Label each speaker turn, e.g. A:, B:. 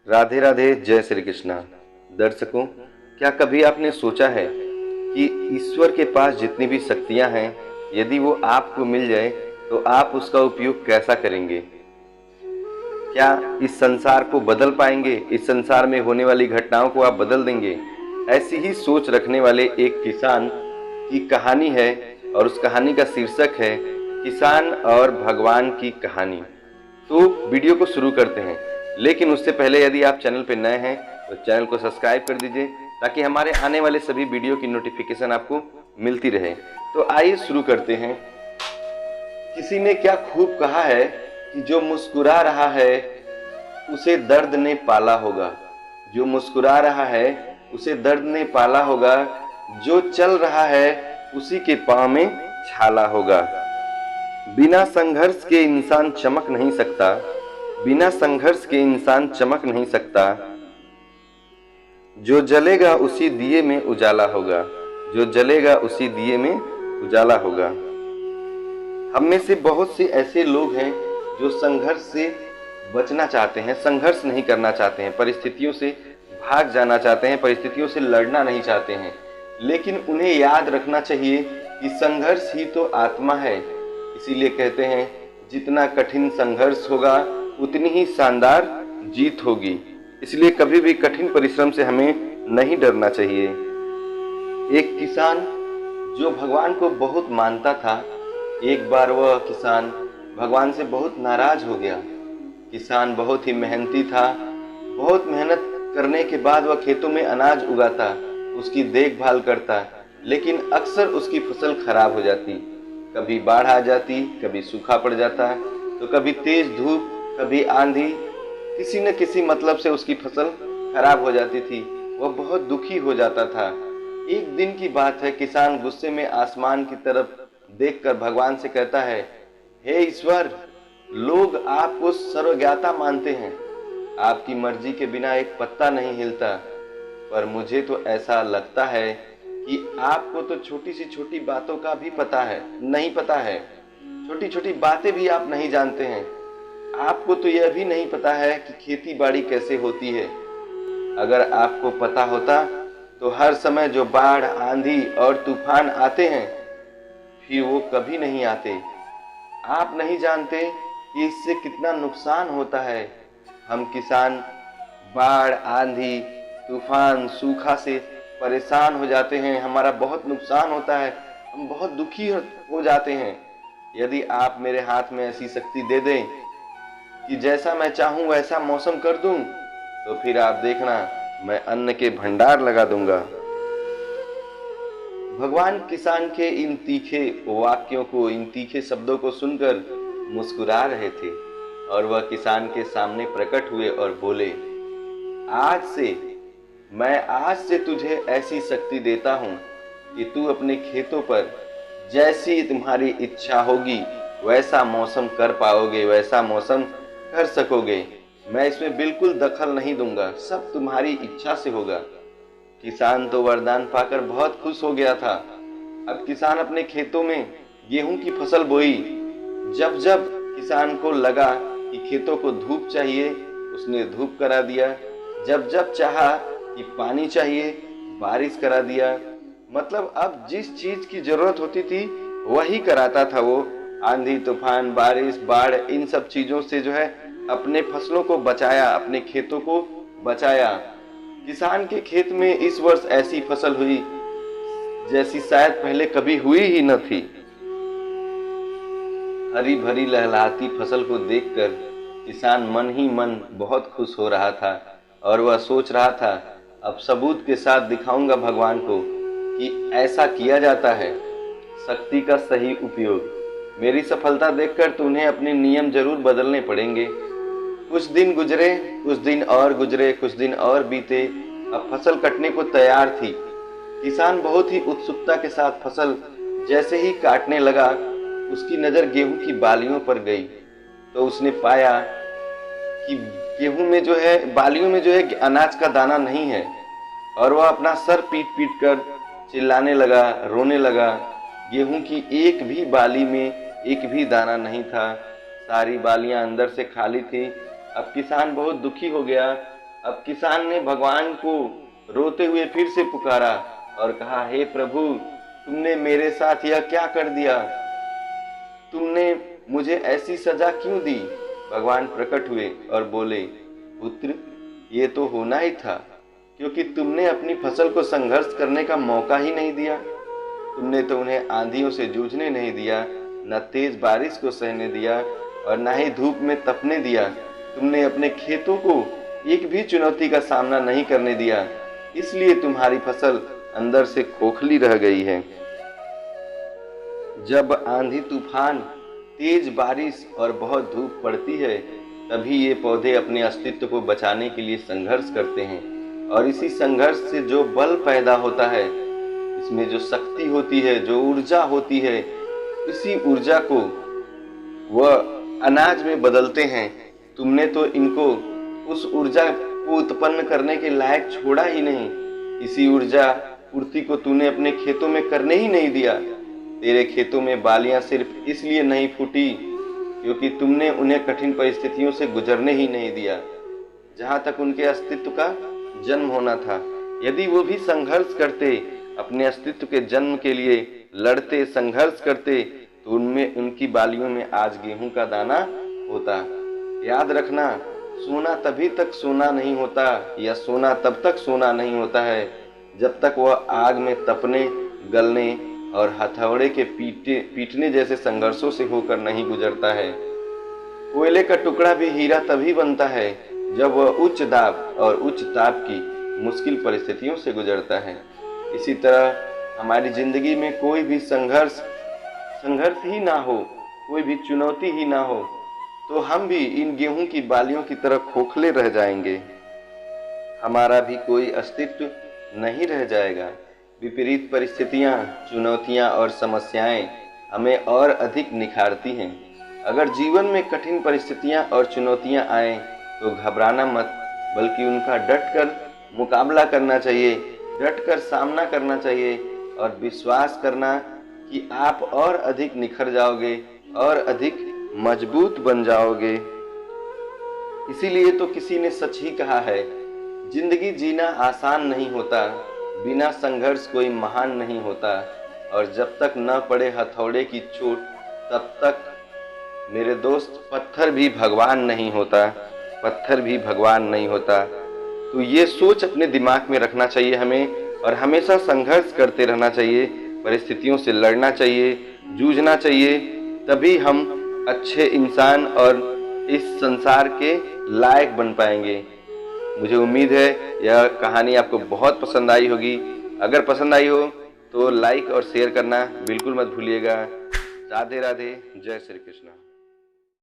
A: राधे राधे, जय श्री कृष्णा। दर्शकों, क्या कभी आपने सोचा है कि ईश्वर के पास जितनी भी शक्तियां हैं, यदि वो आपको मिल जाए तो आप उसका उपयोग कैसा करेंगे? क्या इस संसार को बदल पाएंगे? इस संसार में होने वाली घटनाओं को आप बदल देंगे? ऐसी ही सोच रखने वाले एक किसान की कहानी है और उस कहानी का शीर्षक है किसान और भगवान की कहानी। तो वीडियो को शुरू करते हैं, लेकिन उससे पहले यदि आप चैनल पर नए हैं तो चैनल को सब्सक्राइब कर दीजिए ताकि हमारे आने वाले सभी वीडियो की नोटिफिकेशन आपको मिलती रहे। तो आइए शुरू करते हैं। किसी ने क्या खूब कहा है कि जो मुस्कुरा रहा है उसे दर्द ने पाला होगा। जो मुस्कुरा रहा है उसे दर्द ने पाला होगा। जो चल रहा है उसी के पाँव में छाला होगा। बिना संघर्ष के इंसान चमक नहीं सकता। बिना संघर्ष के इंसान चमक नहीं सकता। जो जलेगा उसी दिए में उजाला होगा। जो जलेगा उसी दिए में उजाला होगा। हम में से बहुत से ऐसे लोग हैं जो संघर्ष से बचना चाहते हैं, संघर्ष नहीं करना चाहते हैं, परिस्थितियों से भाग जाना चाहते हैं, परिस्थितियों से लड़ना नहीं चाहते हैं। लेकिन उन्हें याद रखना चाहिए कि संघर्ष ही तो आत्मा है। इसीलिए कहते हैं जितना कठिन संघर्ष होगा उतनी ही शानदार जीत होगी। इसलिए कभी भी कठिन परिश्रम से हमें नहीं डरना चाहिए। एक किसान जो भगवान को बहुत मानता था, एक बार वह किसान भगवान से बहुत नाराज हो गया। किसान बहुत ही मेहनती था। बहुत मेहनत करने के बाद वह खेतों में अनाज उगाता, उसकी देखभाल करता, लेकिन अक्सर उसकी फसल खराब हो जाती। कभी बाढ़ आ जाती, कभी सूखा पड़ जाता, तो कभी तेज धूप, कभी आंधी, किसी न किसी मतलब से उसकी फसल खराब हो जाती थी। वह बहुत दुखी हो जाता था। एक दिन की बात है, किसान गुस्से में आसमान की तरफ देखकर भगवान से कहता है, हे ईश्वर, लोग आपको सर्वज्ञाता मानते हैं, आपकी मर्जी के बिना एक पत्ता नहीं हिलता, पर मुझे तो ऐसा लगता है कि आपको तो छोटी सी छोटी बातों का भी नहीं पता है। छोटी छोटी बातें भी आप नहीं जानते हैं। आपको तो यह भी नहीं पता है कि खेती बाड़ी कैसे होती है। अगर आपको पता होता तो हर समय जो बाढ़, आंधी और तूफान आते हैं, फिर वो कभी नहीं आते। आप नहीं जानते कि इससे कितना नुकसान होता है। हम किसान बाढ़, आंधी, तूफान, सूखा से परेशान हो जाते हैं, हमारा बहुत नुकसान होता है, हम बहुत दुखी हो जाते हैं। यदि आप मेरे हाथ में ऐसी शक्ति दे दें कि जैसा मैं चाहूं वैसा मौसम कर दूं, तो फिर आप देखना, मैं अन्न के भंडार लगा दूंगा। भगवान किसान के इन तीखे वाक्यों को, इन तीखे शब्दों को सुनकर मुस्कुरा रहे थे और वह किसान के सामने प्रकट हुए और बोले, मैं आज से तुझे ऐसी शक्ति देता हूं कि तू अपने खेतों पर जैसी तुम्हारी इच्छा होगी वैसा मौसम कर पाओगे, वैसा मौसम कर सकोगे। मैं इसमें बिल्कुल दखल नहीं दूंगा, सब तुम्हारी इच्छा से होगा। किसान तो वरदान पाकर बहुत खुश हो गया था। अब किसान अपने खेतों में गेहूं की फसल बोई। जब जब किसान को लगा कि खेतों को धूप चाहिए, उसने धूप करा दिया। जब जब चाहा कि पानी चाहिए, बारिश करा दिया। मतलब अब जिस चीज की जरूरत होती थी वही कराता था वो। आंधी, तूफान, बारिश, बाढ़, इन सब चीजों से जो है अपने फसलों को बचाया, अपने खेतों को बचाया। किसान के खेत में इस वर्ष ऐसी फसल हुई जैसी शायद पहले कभी हुई ही न थी। हरी भरी लहलहाती फसल को देखकर किसान मन ही मन बहुत खुश हो रहा था और वह सोच रहा था, अब सबूत के साथ दिखाऊंगा भगवान को कि ऐसा किया जाता है, शक्ति का सही उपयोग। मेरी सफलता देखकर तुम्हें अपने नियम जरूर बदलने पड़ेंगे। कुछ दिन गुजरे, कुछ दिन और गुजरे, कुछ दिन और बीते। अब फसल कटने को तैयार थी। किसान बहुत ही उत्सुकता के साथ फसल जैसे ही काटने लगा, उसकी नजर गेहूं की बालियों पर गई तो उसने पाया कि गेहूं में जो है, बालियों में जो है अनाज का दाना नहीं है। और वह अपना सर पीट पीट कर चिल्लाने लगा, रोने लगा। गेहूं की एक भी बाली में एक भी दाना नहीं था, सारी बालियां अंदर से खाली थी। अब किसान बहुत दुखी हो गया अब किसान ने भगवान को रोते हुए फिर से पुकारा और कहा, हे प्रभु, तुमने मेरे साथ यह क्या कर दिया? तुमने मुझे ऐसी सजा क्यों दी? भगवान प्रकट हुए और बोले, पुत्र, ये तो होना ही था, क्योंकि तुमने अपनी फसल को संघर्ष करने का मौका ही नहीं दिया। तुमने तो उन्हें आंधियों से जूझने नहीं दिया, न तेज बारिश को सहने दिया और न ही धूप में तपने दिया। तुमने अपने खेतों को एक भी चुनौती का सामना नहीं करने दिया, इसलिए तुम्हारी फसल अंदर से खोखली रह गई है। जब आंधी तूफान, तेज बारिश और बहुत धूप पड़ती है, तभी ये पौधे अपने अस्तित्व को बचाने के लिए संघर्ष करते हैं। और इसी संघर्ष से जो बल पैदा होता है, इसमें जो शक्ति होती है, जो ऊर्जा होती है, इसी ऊर्जा को वह अनाज में बदलते हैं। तुमने तो इनको उस ऊर्जा को उत्पन्न करने के लायक छोड़ा ही नहीं। इसी ऊर्जा पूर्ति को तूने अपने खेतों में करने ही नहीं दिया। तेरे खेतों में बालियां सिर्फ इसलिए नहीं फूटी क्योंकि तुमने उन्हें कठिन परिस्थितियों से गुजरने ही नहीं दिया, जहां तक उनके अस्तित्व का जन्म होना था। यदि वो भी संघर्ष करते, अपने अस्तित्व के जन्म के लिए लड़ते, संघर्ष करते, तो उनमें, उनकी बालियों में आज गेहूं का दाना होता। याद रखना, सोना तभी तक सोना नहीं होता, या सोना तब तक सोना नहीं होता है जब तक वह आग में तपने, गलने और हथौड़े के पीटने जैसे संघर्षों से होकर नहीं गुजरता है। कोयले का टुकड़ा भी हीरा तभी बनता है जब वह उच्च दाब और उच्च ताप की मुश्किल परिस्थितियों से गुजरता है। इसी तरह हमारी जिंदगी में कोई भी संघर्ष ही ना हो, कोई भी चुनौती ही ना हो, तो हम भी इन गेहूं की बालियों की तरह खोखले रह जाएंगे। हमारा भी कोई अस्तित्व नहीं रह जाएगा। विपरीत परिस्थितियां, चुनौतियां और समस्याएं हमें और अधिक निखारती हैं। अगर जीवन में कठिन परिस्थितियां और चुनौतियां आएं, तो घबराना मत, बल्कि उनका डटकर मुकाबला करना चाहिए, डटकर सामना करना चाहिए और विश्वास करना कि आप और अधिक निखर जाओगे और अधिक मजबूत बन जाओगे। इसीलिए तो किसी ने सच ही कहा है, जिंदगी जीना आसान नहीं होता, बिना संघर्ष कोई महान नहीं होता। और जब तक न पड़े हथौड़े की चोट, तब तक मेरे दोस्त पत्थर भी भगवान नहीं होता, पत्थर भी भगवान नहीं होता। तो ये सोच अपने दिमाग में रखना चाहिए हमें, और हमेशा संघर्ष करते रहना चाहिए, परिस्थितियों से लड़ना चाहिए, जूझना चाहिए। तभी हम अच्छे इंसान और इस संसार के लायक बन पाएंगे। मुझे उम्मीद है यह कहानी आपको बहुत पसंद आई होगी। अगर पसंद आई हो तो लाइक और शेयर करना बिल्कुल मत भूलिएगा। राधे राधे, जय श्री कृष्ण।